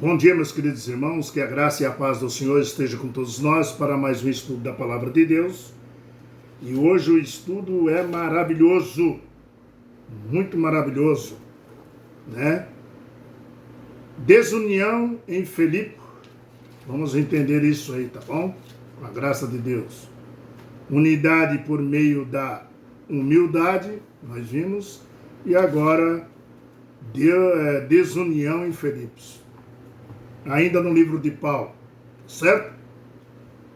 Bom dia, meus queridos irmãos, que a graça e a paz do Senhor esteja com todos nós para mais um estudo da Palavra de Deus. E hoje o estudo é maravilhoso, muito maravilhoso, né? Desunião em Filipe. Vamos entender isso aí, tá bom? Com a graça de Deus. Unidade por meio da humildade, nós vimos, e agora desunião em Filipos. Ainda no livro de Paulo, certo?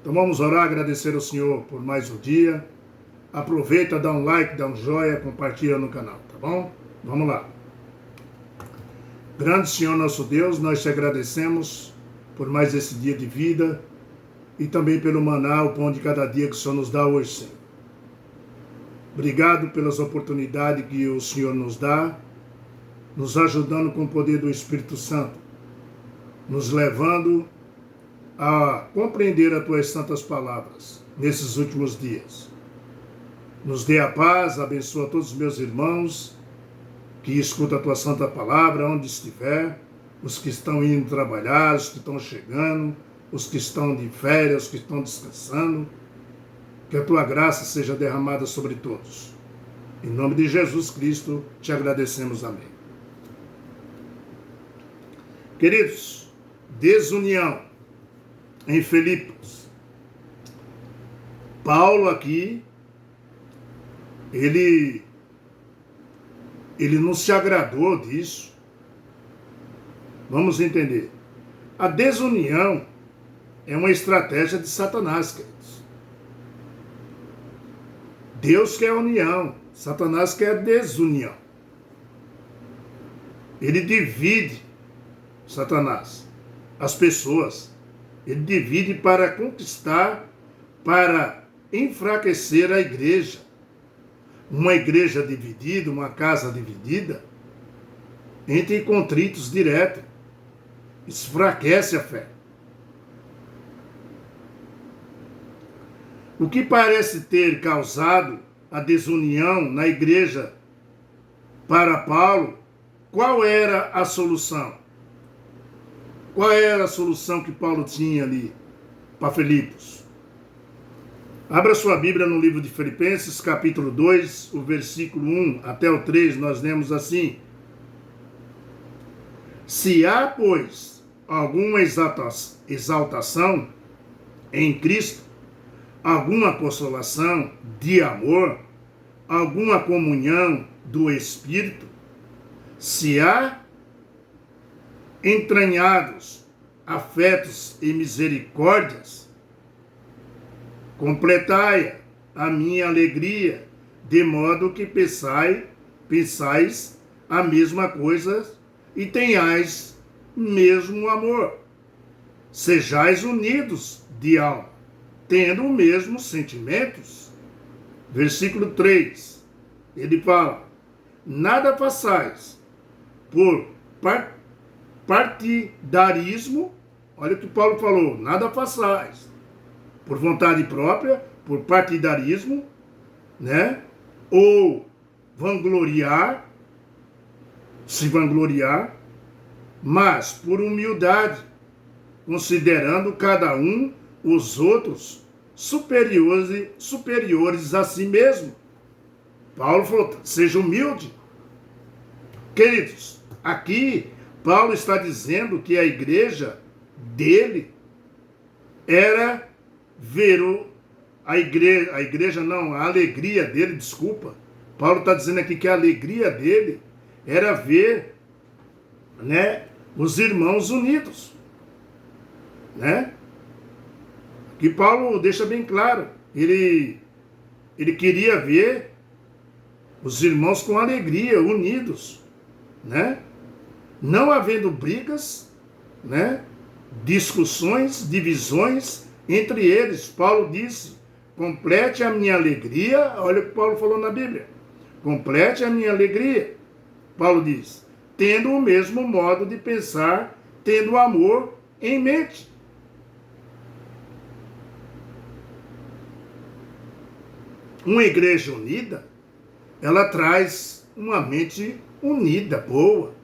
Então vamos orar, agradecer ao Senhor por mais um dia. Aproveita, dá um like, dá um joinha, compartilha no canal, tá bom? Vamos lá. Grande Senhor nosso Deus, nós te agradecemos por mais esse dia de vida e também pelo maná, o pão de cada dia que o Senhor nos dá hoje, Senhor. Obrigado pelas oportunidades que o Senhor nos dá, nos ajudando com o poder do Espírito Santo, nos levando a compreender as tuas santas palavras nesses últimos dias. Nos dê a paz, abençoa todos os meus irmãos que escutam a tua santa palavra, onde estiver, os que estão indo trabalhar, os que estão chegando, os que estão de férias, os que estão descansando, que a tua graça seja derramada sobre todos. Em nome de Jesus Cristo, te agradecemos. Amém. Queridos, desunião em Filipos. Paulo aqui, ele não se agradou disso. Vamos entender. A desunião é uma estratégia de Satanás, queridos. Deus quer união, Satanás quer desunião. Ele divide, Satanás, as pessoas. Ele divide para conquistar, para enfraquecer a igreja. Uma igreja dividida, uma casa dividida, entra em contritos diretos. Isso enfraquece a fé. O que parece ter causado a desunião na igreja para Paulo, qual era a solução? Qual era a solução que Paulo tinha ali para Filipos? Abra sua Bíblia no livro de Filipenses, capítulo 2, o versículo 1 até o 3, nós lemos assim: Se há, pois, alguma exaltação em Cristo, alguma consolação de amor, alguma comunhão do Espírito, se há entranhados afetos e misericórdias, completai a minha alegria, de modo que pensais a mesma coisa e tenhais mesmo amor. Sejais unidos de alma, tendo os mesmos sentimentos. Versículo 3, ele fala: nada façais por partidarismo. Olha o que Paulo falou: nada façais por vontade própria, por partidarismo, né? Ou se vangloriar, mas por humildade, considerando cada um os outros superiores a si mesmo. Paulo falou: seja humilde. Queridos, aqui Paulo está dizendo que a igreja dele era a alegria dele, desculpa. Paulo está dizendo aqui que a alegria dele era ver, né, os irmãos unidos, né? Que Paulo deixa bem claro, ele queria ver os irmãos com alegria, unidos, né? Não havendo brigas, né? Discussões, divisões entre eles. Paulo disse: complete a minha alegria. Olha o que Paulo falou na Bíblia: complete a minha alegria. Paulo diz: tendo o mesmo modo de pensar, tendo amor em mente. Uma igreja unida, ela traz uma mente unida, boa.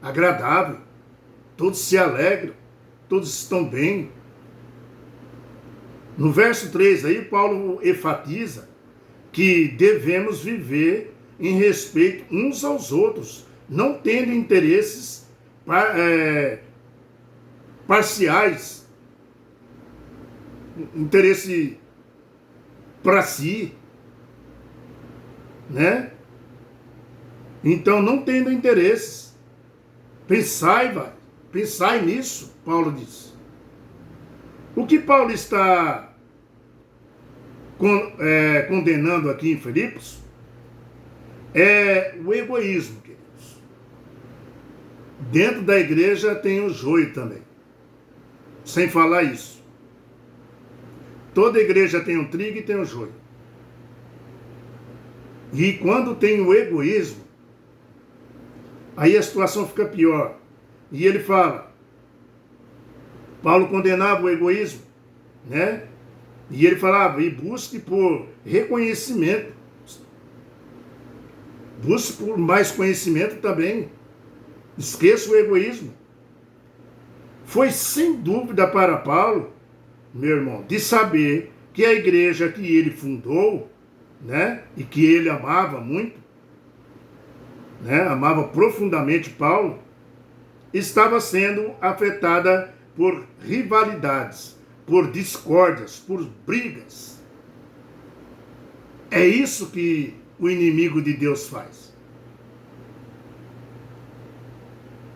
agradável, todos se alegram, todos estão bem. No verso 3 aí, Paulo enfatiza que devemos viver em respeito uns aos outros, não tendo interesses parciais, interesse para si, né? Então, não tendo interesses, pensai nisso, Paulo diz. O que Paulo está condenando aqui em Filipos é o egoísmo, queridos. Dentro da igreja tem o joio também. Sem falar isso. Toda igreja tem o trigo e tem o joio. E quando tem o egoísmo, aí a situação fica pior. E ele fala, Paulo condenava o egoísmo, né? E ele falava, e busque por reconhecimento. Busque por mais conhecimento também. Esqueça o egoísmo. Foi sem dúvida para Paulo, meu irmão, de saber que a igreja que ele fundou, né, e que ele amava muito, né, amava profundamente Paulo, estava sendo afetada por rivalidades, por discórdias, por brigas. É isso que o inimigo de Deus faz.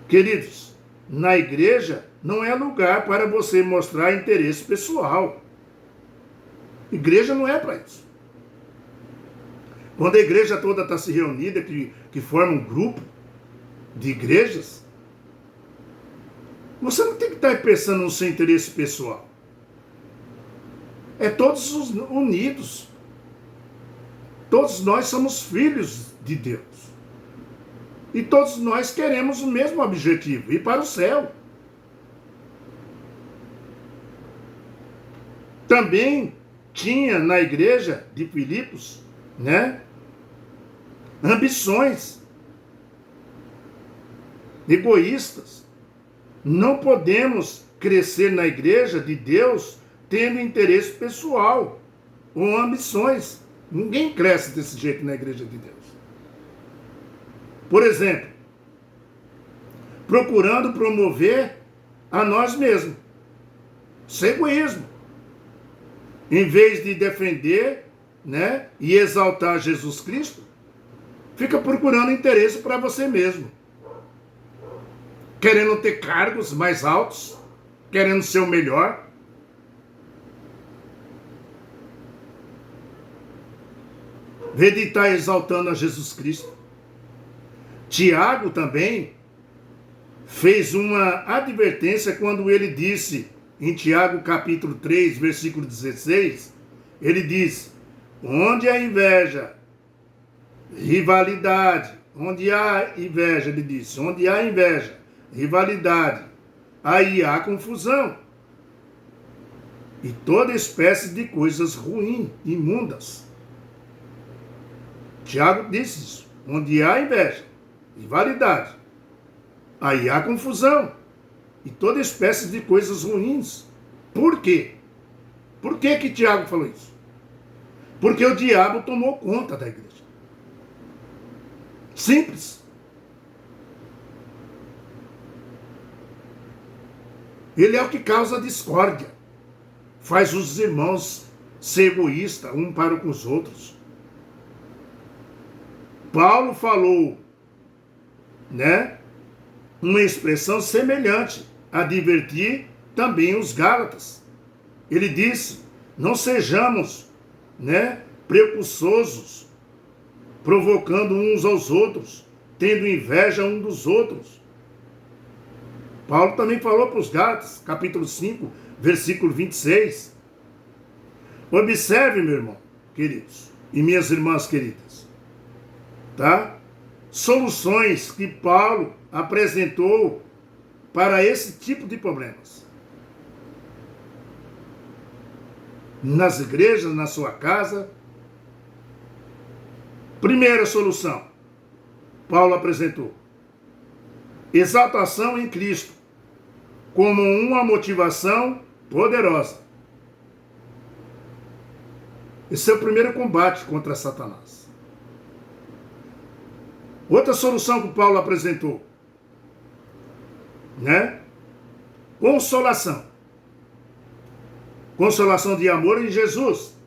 Queridos, na igreja não é lugar para você mostrar interesse pessoal. Igreja não é para isso. Quando a igreja toda está se reunida, que forma um grupo de igrejas, você não tem que estar pensando no seu interesse pessoal. É todos unidos. Todos nós somos filhos de Deus. E todos nós queremos o mesmo objetivo, ir para o céu. Também tinha na igreja de Filipos, né, ambições egoístas. Não podemos crescer na igreja de Deus tendo interesse pessoal ou ambições. Ninguém cresce desse jeito na igreja de Deus. Por exemplo, procurando promover a nós mesmos. Isso é egoísmo. Em vez de defender, né, e exaltar Jesus Cristo, fica procurando interesse para você mesmo. Querendo ter cargos mais altos, querendo ser o melhor. Em vez de estar exaltando a Jesus Cristo. Tiago também fez uma advertência quando ele disse, em Tiago capítulo 3, versículo 16, ele diz, onde há inveja, rivalidade, onde há inveja, ele disse, onde há inveja, rivalidade, aí há confusão e toda espécie de coisas ruins, imundas. Tiago disse isso, onde há inveja, rivalidade, aí há confusão e toda espécie de coisas ruins. Por quê? Por que Tiago falou isso? Porque o diabo tomou conta da igreja. Simples. Ele é o que causa discórdia. Faz os irmãos ser egoístas, um para com os outros. Paulo falou, né, uma expressão semelhante, advertir também os Gálatas. Ele disse, não sejamos, né, precursores, provocando uns aos outros, tendo inveja um dos outros. Paulo também falou para os Gálatas, capítulo 5, versículo 26. Observe, meu irmão, queridos, e minhas irmãs queridas, tá? Soluções que Paulo apresentou para esse tipo de problemas. Nas igrejas, na sua casa. Primeira solução, Paulo apresentou. exaltação em Cristo como uma motivação poderosa. Esse é o primeiro combate contra Satanás. Outra solução que Paulo apresentou, né? Consolação. Consolação de amor em Jesus.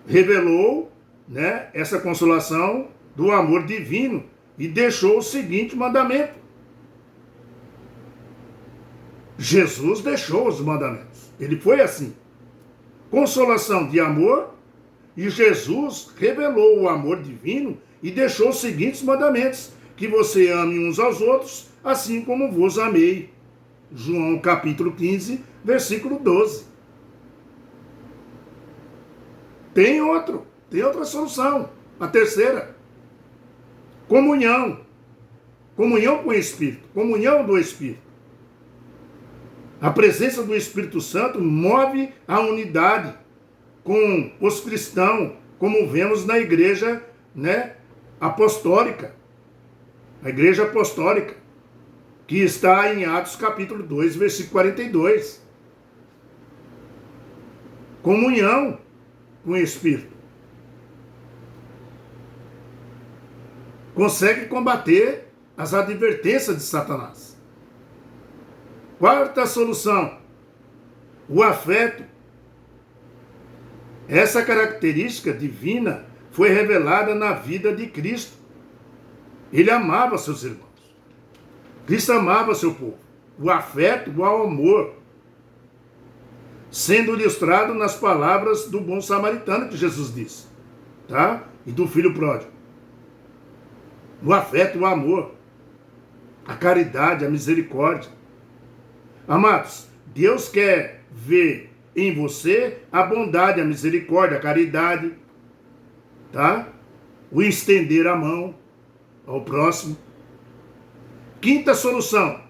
Revelou, né, essa consolação do amor divino e deixou o seguinte mandamento. Jesus deixou os mandamentos. Ele foi assim. Consolação de amor, e Jesus revelou o amor divino e deixou os seguintes mandamentos: que você ame uns aos outros, assim como vos amei. João capítulo 15, versículo 12. Tem outra solução. A terceira. Comunhão. Comunhão com o Espírito. Comunhão do Espírito. A presença do Espírito Santo move a unidade com os cristãos, como vemos na igreja, né, apostólica. A igreja apostólica, que está em Atos capítulo 2, versículo 42. Comunhão com o Espírito. Consegue combater as advertências de Satanás. Quarta solução, o afeto. Essa característica divina foi revelada na vida de Cristo. Ele amava seus irmãos. Cristo amava seu povo. O afeto, o amor, sendo ilustrado nas palavras do bom samaritano que Jesus disse, tá? E do filho pródigo. O afeto, o amor, a caridade, a misericórdia. Amados, Deus quer ver em você a bondade, a misericórdia, a caridade, tá? O estender a mão ao próximo. Quinta solução.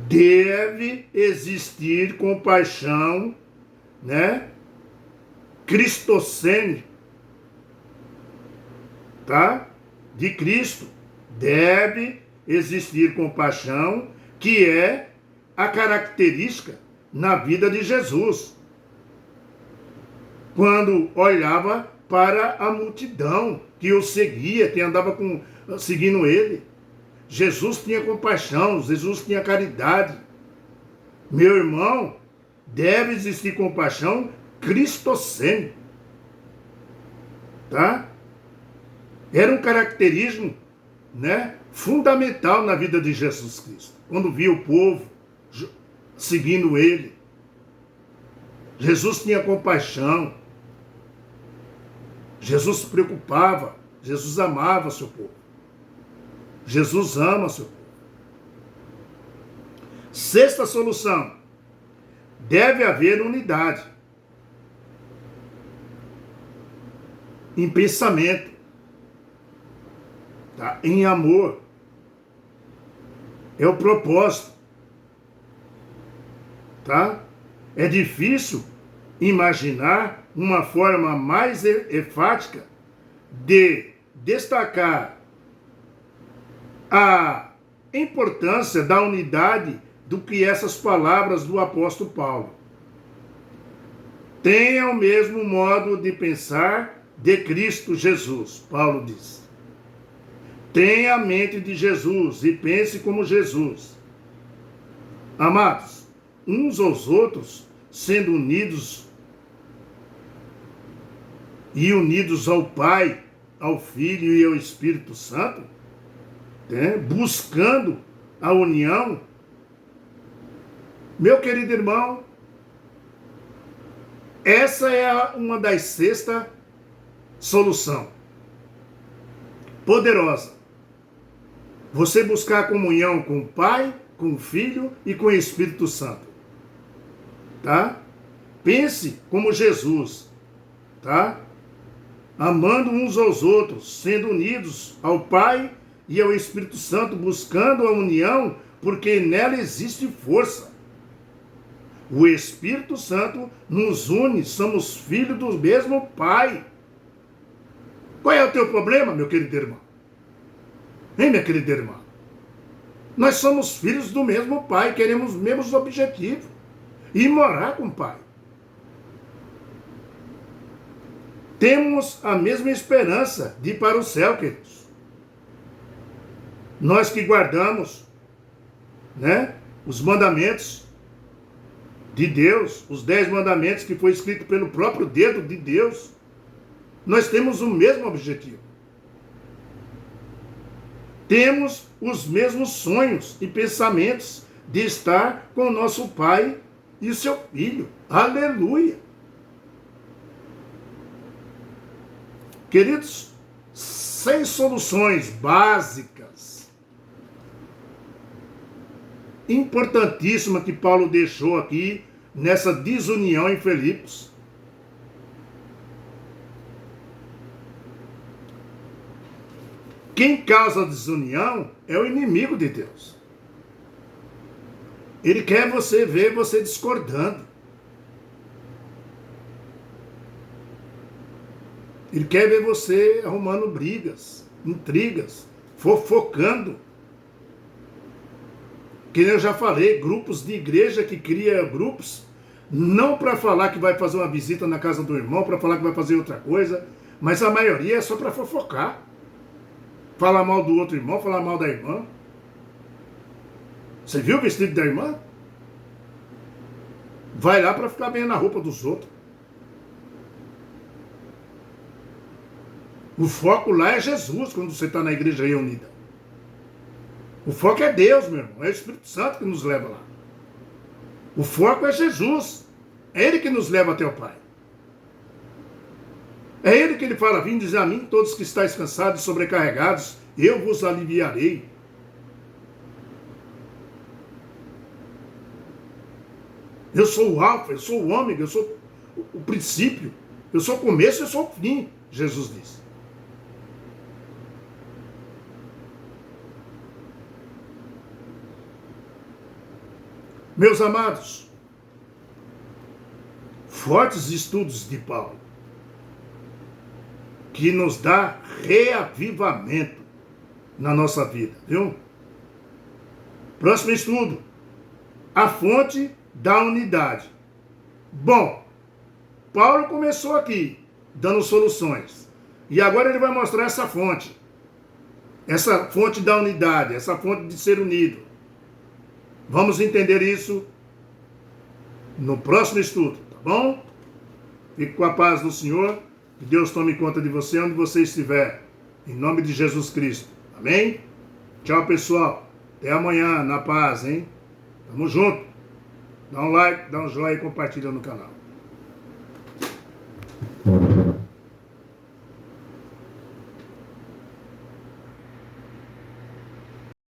Deve existir compaixão, né? Cristocênio, tá? De Cristo. Deve existir compaixão, que é a característica na vida de Jesus. Quando olhava para a multidão que o seguia, que andava seguindo ele. Jesus tinha compaixão, Jesus tinha caridade. Meu irmão, deve existir compaixão cristocênio. Tá? Era um caracterismo, né, fundamental na vida de Jesus Cristo. Quando via o povo seguindo ele, Jesus tinha compaixão. Jesus se preocupava. Jesus amava seu povo. Jesus ama seu povo. Sexta solução. Deve haver unidade em pensamento, tá? Em amor. É o propósito, tá? É difícil imaginar uma forma mais enfática de destacar a importância da unidade do que essas palavras do apóstolo Paulo. Tenha o mesmo modo de pensar de Cristo Jesus, Paulo diz. Tenha a mente de Jesus e pense como Jesus. Amados, uns aos outros, sendo unidos e unidos ao Pai, ao Filho e ao Espírito Santo, né? Buscando a união. Meu querido irmão, essa é uma das sextas soluções. Poderosa. Você buscar a comunhão com o Pai, com o Filho e com o Espírito Santo. Tá? Pense como Jesus. Tá? Amando uns aos outros, sendo unidos ao Pai e ao Espírito Santo, buscando a união, porque nela existe força. O Espírito Santo nos une, somos filhos do mesmo Pai. Qual é o teu problema, meu querido irmão? Hein, minha querida irmã? Nós somos filhos do mesmo Pai, queremos os mesmos objetivos. E morar com o Pai. Temos a mesma esperança de ir para o céu, queridos. Nós que guardamos, né, os mandamentos de Deus, os 10 mandamentos que foi escrito pelo próprio dedo de Deus, nós temos o mesmo objetivo. Temos os mesmos sonhos e pensamentos de estar com o nosso Pai e o seu Filho. Aleluia! Queridos, 6 soluções básicas, importantíssimas que Paulo deixou aqui nessa desunião em Filipos. Quem causa desunião é o inimigo de Deus. Ele quer ver você discordando. Ele quer ver você arrumando brigas, intrigas, fofocando. Que eu já falei, grupos de igreja que cria grupos, não para falar que vai fazer uma visita na casa do irmão, para falar que vai fazer outra coisa, mas a maioria é só para fofocar. Falar mal do outro irmão, falar mal da irmã. Você viu o vestido da irmã? Vai lá para ficar bem na roupa dos outros. O foco lá é Jesus, quando você está na igreja reunida. O foco é Deus, meu irmão. É o Espírito Santo que nos leva lá. O foco é Jesus. É Ele que nos leva até o Pai. É Ele que Ele fala: vinde a mim, todos que estáis cansados e sobrecarregados, eu vos aliviarei. Eu sou o alfa, eu sou o ômega, eu sou o princípio, eu sou o começo, eu sou o fim, Jesus disse. Meus amados, fortes estudos de Paulo, que nos dá reavivamento na nossa vida, viu? Próximo estudo, a fonte da unidade. Bom, Paulo começou aqui, dando soluções, e agora ele vai mostrar essa fonte da unidade, essa fonte de ser unido. Vamos entender isso no próximo estudo, tá bom? Fique com a paz do Senhor, que Deus tome conta de você onde você estiver, em nome de Jesus Cristo, amém? Tchau, pessoal, até amanhã, na paz, hein? Tamo junto, dá um like, dá um joinha e compartilha no canal.